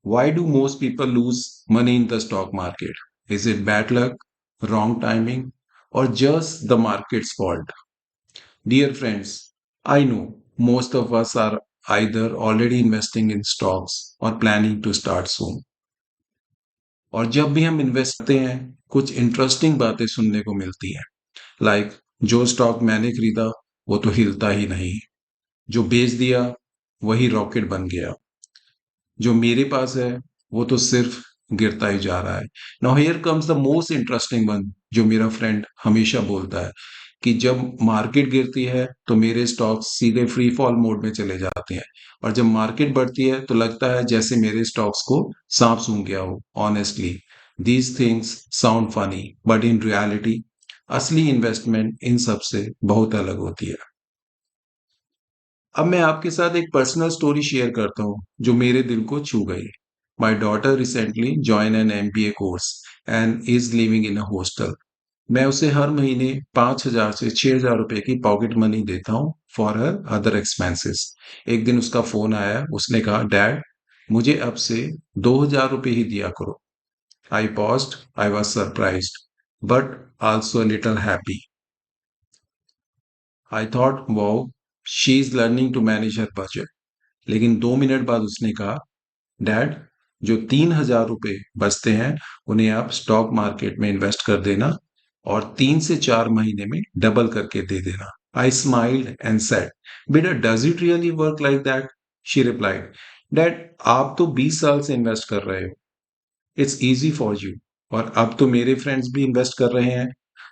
Why do most people lose money in the stock market? Is it bad luck, wrong timing, or just the market's fault? Dear friends, I know most of us are either already investing in stocks or planning to start soon. और जब भी हम invest करते हैं कुछ interesting बातें सुनने को मिलती हैं लाइक जो स्टॉक मैंने खरीदा वो तो हिलता ही नहीं, जो बेच दिया वही रॉकेट बन गया, जो मेरे पास है वो तो सिर्फ गिरता ही जा रहा है। Now here comes the most interesting one, जो मेरा फ्रेंड हमेशा बोलता है कि जब मार्केट गिरती है तो मेरे स्टॉक्स सीधे फ्री फॉल मोड में चले जाते हैं, और जब मार्केट बढ़ती है तो लगता है जैसे मेरे स्टॉक्स को सांप सूंघ गया हो। Honestly these things sound funny but in reality असली इन्वेस्टमेंट इन सब से बहुत अलग होती है। अब मैं आपके साथ एक पर्सनल स्टोरी शेयर करता हूँ जो मेरे दिल को छू गई। My daughter recently join an MBA course and is living in a hostel. मैं उसे हर महीने 5,000 से 6,000 रुपए की पॉकेट मनी देता हूँ फॉर हर अदर एक्सपेंसेस। एक दिन उसका फोन आया, उसने कहा डैड मुझे अब से 2,000 रुपए ही दिया करो। I paused, I was surprised but also little happy. I thought wow, she is learning to manage her budget. लेकिन 2 मिनट बाद उसने कहा डैड जो 3,000 रुपए बचते हैं उन्हें आप स्टॉक मार्केट में इन्वेस्ट कर देना और 3 से 4 महीने में डबल करके दे देना। आई स्माइल्ड एंड सेड बेटा does it really work like that? She replied dad आप तो 20 साल से इन्वेस्ट कर रहे हो, इट्स इजी फॉर यू, और अब तो मेरे फ्रेंड्स भी इन्वेस्ट कर रहे हैं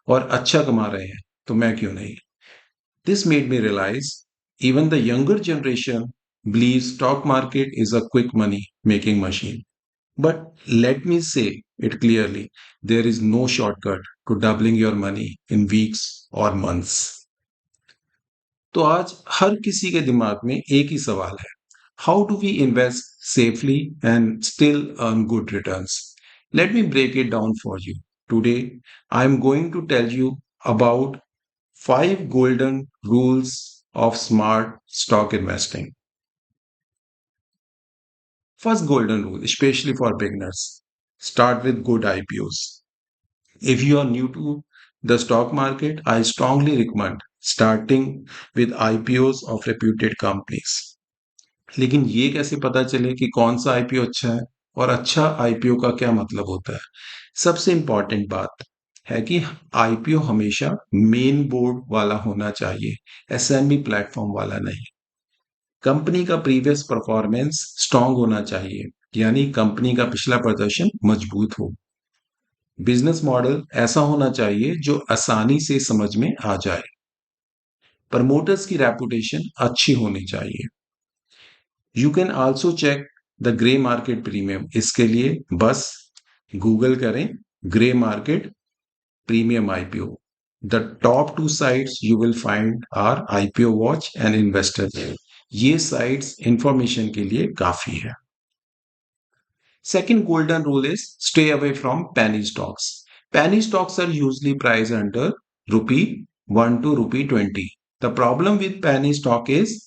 और अच्छा कमा रहे हैं, तो मैं क्यों नहीं? This made me realize even the younger generation believes stock market is a quick money making machine. But let me say it clearly, there is no shortcut to doubling your money in weeks or months. तो आज हर किसी के दिमाग में एक ही सवाल है, how do we invest safely and still earn good returns? Let me break it down for you. Today I am going to tell you about 5 golden rules of smart stock investing. First golden rule, especially for beginners, start with good IPOs. If you are new to the stock market, I strongly recommend starting with IPOs of reputed companies. लेकिन ये कैसे पता चले कि कौन सा IPO अच्छा है और अच्छा आईपीओ का क्या मतलब होता है? सबसे इंपॉर्टेंट बात है कि आईपीओ हमेशा मेन बोर्ड वाला होना चाहिए, एसएमबी प्लेटफॉर्म वाला नहीं। कंपनी का प्रीवियस परफॉर्मेंस स्ट्रांग होना चाहिए, यानी कंपनी का पिछला प्रदर्शन मजबूत हो। बिजनेस मॉडल ऐसा होना चाहिए जो आसानी से समझ में आ जाए। प्रमोटर्स की रेपुटेशन अच्छी होनी चाहिए। You can also check the grey market premium. इसके लिए बस गूगल करें grey market premium IPO. The top 2 sites you will find are IPO watch and investor. ये साइट्स इंफॉर्मेशन के लिए काफी है। Second golden rule is stay away from penny stocks. Penny stocks are usually priced under rupee 1 to rupee 20. The problem with penny stock is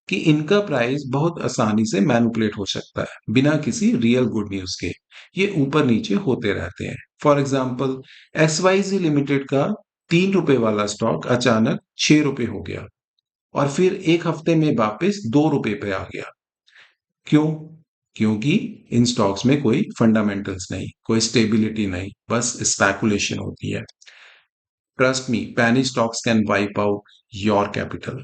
कि इनका price बहुत आसानी से मैनिपुलेट हो सकता है बिना किसी रियल गुड न्यूज के। ये ऊपर नीचे होते रहते हैं। फॉर एग्जाम्पल XYZ लिमिटेड का 3 रुपए वाला स्टॉक अचानक 6 रुपए हो गया और फिर एक हफ्ते में वापस 2 रुपए पे आ गया। क्यों? क्योंकि इन स्टॉक्स में कोई फंडामेंटल्स नहीं, कोई स्टेबिलिटी नहीं, बस स्पेकुलेशन होती है। Trust me, penny stocks can wipe out your capital.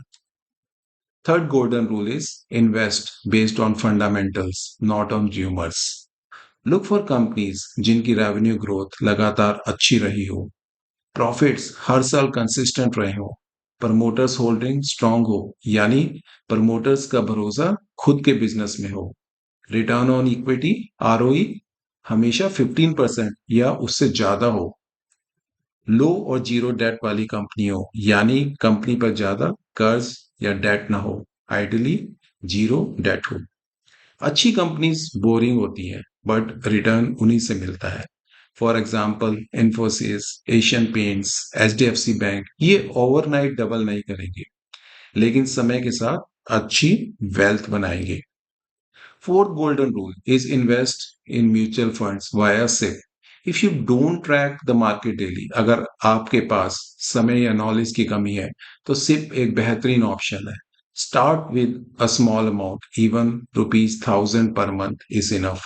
Third golden rule is invest based on fundamentals, not on rumors. Look for companies जिनकी रेवेन्यू ग्रोथ लगातार अच्छी रही हो, प्रॉफिट्स हर साल कंसिस्टेंट रहे हो, प्रमोटर्स होल्डिंग स्ट्रांग हो, यानी प्रमोटर्स का भरोसा खुद के बिजनेस में हो, रिटर्न ऑन इक्विटी ROE हमेशा 15% या उससे ज्यादा हो, लो और जीरो डेट वाली कंपनी हो, यानी कंपनी पर ज्यादा कर्ज या डेट ना हो, आइडियली जीरो डेट हो। अच्छी कंपनीज बोरिंग होती हैं बट रिटर्न उन्हीं से मिलता है। For example Infosys, Asian paints, HDFC bank, ये ओवरनाइट डबल नहीं करेंगे लेकिन समय के साथ अच्छी वेल्थ बनाएंगे। Fourth golden rule is invest in mutual funds via SIP. If you don't track the market daily, अगर आपके पास समय या नॉलेज की कमी है तो SIP एक बेहतरीन ऑप्शन है. Start with a small amount, even ₹1000 per month is enough.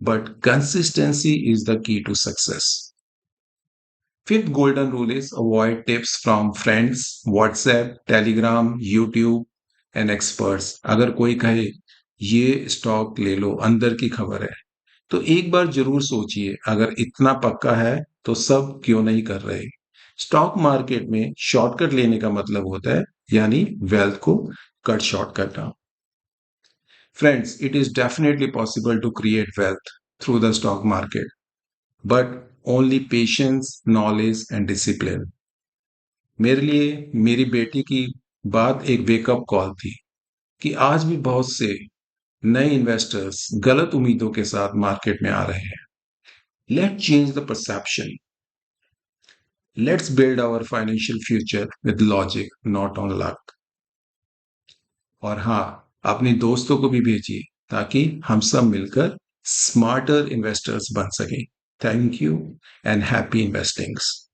But consistency is the key to success. Fifth golden rule is avoid tips from friends, WhatsApp, Telegram, YouTube and experts. अगर कोई कहे ये stock ले लो, अंदर की खबर है, तो एक बार जरूर सोचिए, अगर इतना पक्का है तो सब क्यों नहीं कर रहे. स्टॉक मार्केट में शॉर्टकट लेने का मतलब होता है यानी वेल्थ को कट शॉर्ट करना. Friends, it is definitely possible to create wealth through the stock market, but only patience, knowledge and discipline. मेरे लिए मेरी बेटी की बात एक वेकअप कॉल थी कि आज भी बहुत से नए इन्वेस्टर्स गलत उम्मीदों के साथ मार्केट में आ रहे हैं. Let's change the perception. Let's build our financial future with logic, not on luck. और हाँ, अपने दोस्तों को भी भेजिए ताकि हम सब मिलकर स्मार्टर इन्वेस्टर्स बन सकें. Thank you and happy इन्वेस्टिंग्स.